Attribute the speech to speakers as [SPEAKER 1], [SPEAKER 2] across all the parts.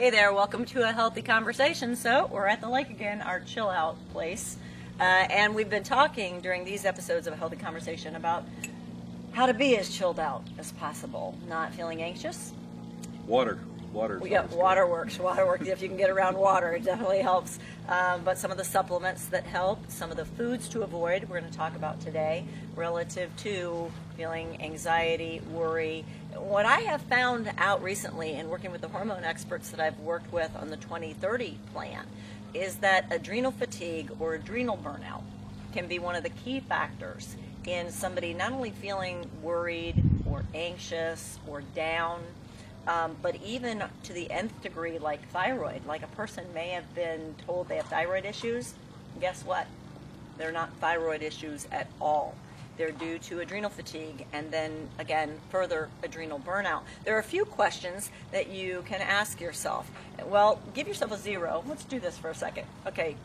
[SPEAKER 1] Hey there, welcome to A Healthy Conversation. So we're at the lake again, our chill out place. And we've been talking during these episodes of A Healthy Conversation about how to be as chilled out as possible, not feeling anxious.
[SPEAKER 2] Water.
[SPEAKER 1] Yeah, water works. Water works. If you can get around water, it definitely helps. But some of the supplements that help, some of the foods to avoid, we're going to talk about today relative to feeling anxiety, worry. What I have found out recently in working with the hormone experts that I've worked with on the 2030 plan is that adrenal fatigue or adrenal burnout can be one of the key factors in somebody not only feeling worried or anxious or down, but even to the nth degree, like thyroid. Like a person may have been told they have thyroid issues. Guess what? They're not thyroid issues at all. They're due to adrenal fatigue and then, again, further adrenal burnout. There are a few questions that you can ask yourself. Well, give yourself a 0. Let's do this for a second. Okay,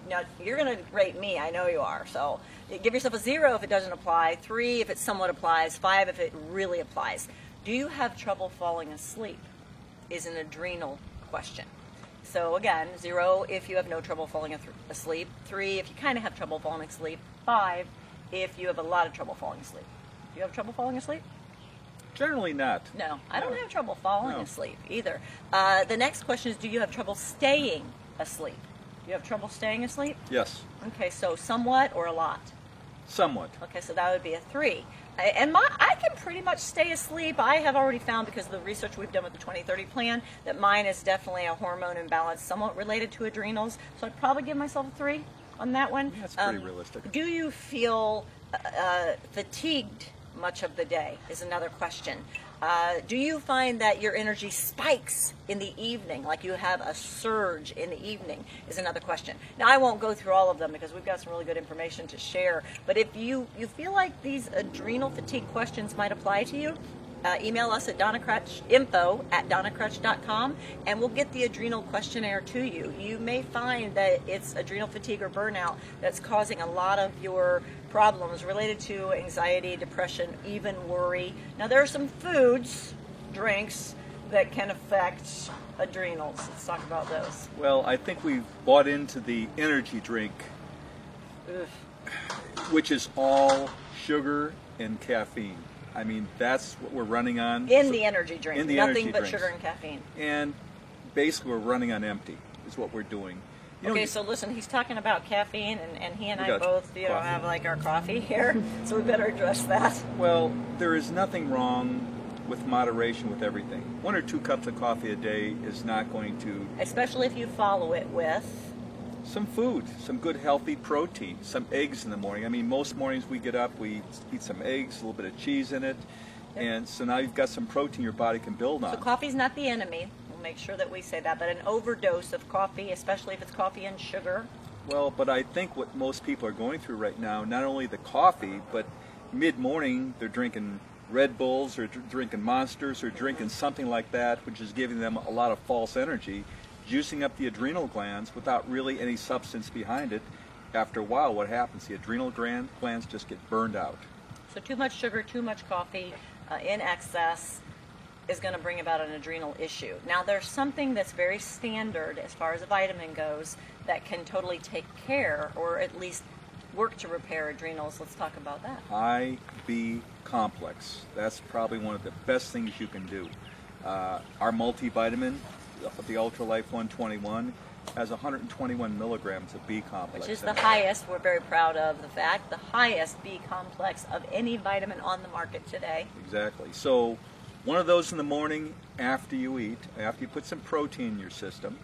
[SPEAKER 1] now you're going to rate me. I know you are. So give yourself a 0 if it doesn't apply, 3 if it somewhat applies, 5 if it really applies. Do you have trouble falling asleep is an adrenal question. So again, 0 if you have no trouble falling asleep, 3 if you kind of have trouble falling asleep, 5 if you have a lot of trouble falling asleep. Do you have trouble falling asleep?
[SPEAKER 2] Generally not.
[SPEAKER 1] No, I don't have trouble falling asleep either. The next question is, do you have trouble staying asleep? Do you have trouble staying asleep?
[SPEAKER 2] Yes.
[SPEAKER 1] Okay, so somewhat or a lot?
[SPEAKER 2] Somewhat.
[SPEAKER 1] Okay, so that would be a 3. And I can pretty much stay asleep. I have already found, because of the research we've done with the 2030 plan, that mine is definitely a hormone imbalance, somewhat related to adrenals. So I'd probably give myself a 3 on that one.
[SPEAKER 2] That's pretty realistic.
[SPEAKER 1] Do you feel fatigued much of the day is another question. Do you find that your energy spikes in the evening, like you have a surge in the evening, is another question. Now, I won't go through all of them because we've got some really good information to share, but if you feel like these adrenal fatigue questions might apply to you, email us at info@donnacrutch.com, and we'll get the adrenal questionnaire to you. You may find that it's adrenal fatigue or burnout that's causing a lot of your problems related to anxiety, depression, even worry. Now, there are some foods, drinks, that can affect adrenals. Let's talk about those.
[SPEAKER 2] Well, I think we've bought into the energy drink, which is all sugar and caffeine. I mean, that's what we're running on.
[SPEAKER 1] The energy drink.
[SPEAKER 2] In the
[SPEAKER 1] Nothing
[SPEAKER 2] energy
[SPEAKER 1] but
[SPEAKER 2] drinks.
[SPEAKER 1] sugar and caffeine.
[SPEAKER 2] And basically, we're running on empty, is what we're doing.
[SPEAKER 1] Okay, so listen, he's talking about caffeine, and he and
[SPEAKER 2] We
[SPEAKER 1] I
[SPEAKER 2] got
[SPEAKER 1] both,
[SPEAKER 2] coffee.
[SPEAKER 1] have like our coffee here, so we better address that.
[SPEAKER 2] Well, there is nothing wrong with moderation with everything. 1 or 2 cups of coffee a day is not going to...
[SPEAKER 1] Especially if you follow it with...
[SPEAKER 2] some food, some good healthy protein, some eggs in the morning. I mean, most mornings we get up, we eat some eggs, a little bit of cheese in it, and so now you've got some protein your body can build on.
[SPEAKER 1] So coffee's not the enemy. We'll make sure that we say that, but an overdose of coffee, especially if it's coffee and sugar.
[SPEAKER 2] Well, but I think what most people are going through right now, not only the coffee, but mid-morning they're drinking Red Bulls or drinking Monsters or drinking something like that, which is giving them a lot of false energy, juicing up the adrenal glands without really any substance behind it. After a while, what happens? The adrenal glands just get burned out.
[SPEAKER 1] So too much sugar, too much coffee in excess is going to bring about an adrenal issue. Now, there's something that's very standard as far as a vitamin goes that can totally take care, or at least work to repair adrenals. Let's talk about that.
[SPEAKER 2] IB complex. That's probably one of the best things you can do. Our multivitamin, the Ultralife 121, has 121 milligrams of B complex.
[SPEAKER 1] Which is the highest, we're very proud of the fact, the highest B complex of any vitamin on the market today.
[SPEAKER 2] Exactly. So one of those in the morning after you eat, after you put some protein in your system,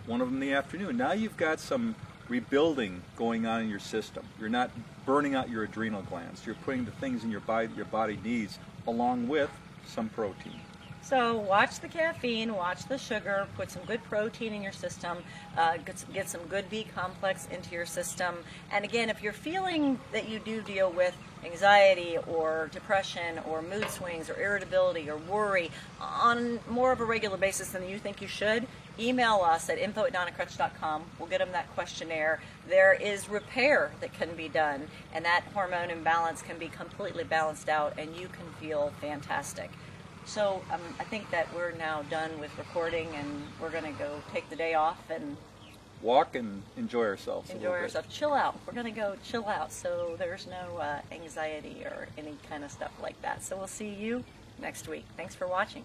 [SPEAKER 2] one of them in the afternoon. Now you've got some rebuilding going on in your system. You're not burning out your adrenal glands. You're putting the things in your body needs along with some protein.
[SPEAKER 1] So watch the caffeine, watch the sugar, put some good protein in your system, get some good B complex into your system. And again, if you're feeling that you do deal with anxiety or depression or mood swings or irritability or worry on more of a regular basis than you think you should, email us at info@donnacrutch.com. We'll get them that questionnaire. There is repair that can be done, and that hormone imbalance can be completely balanced out, and you can feel fantastic. So I think that we're now done with recording, and we're going to go take the day off and
[SPEAKER 2] Walk and enjoy ourselves.
[SPEAKER 1] enjoy ourselves. Chill out. We're going to go chill out, so there's no anxiety or any kind of stuff like that. So we'll see you next week. Thanks for watching.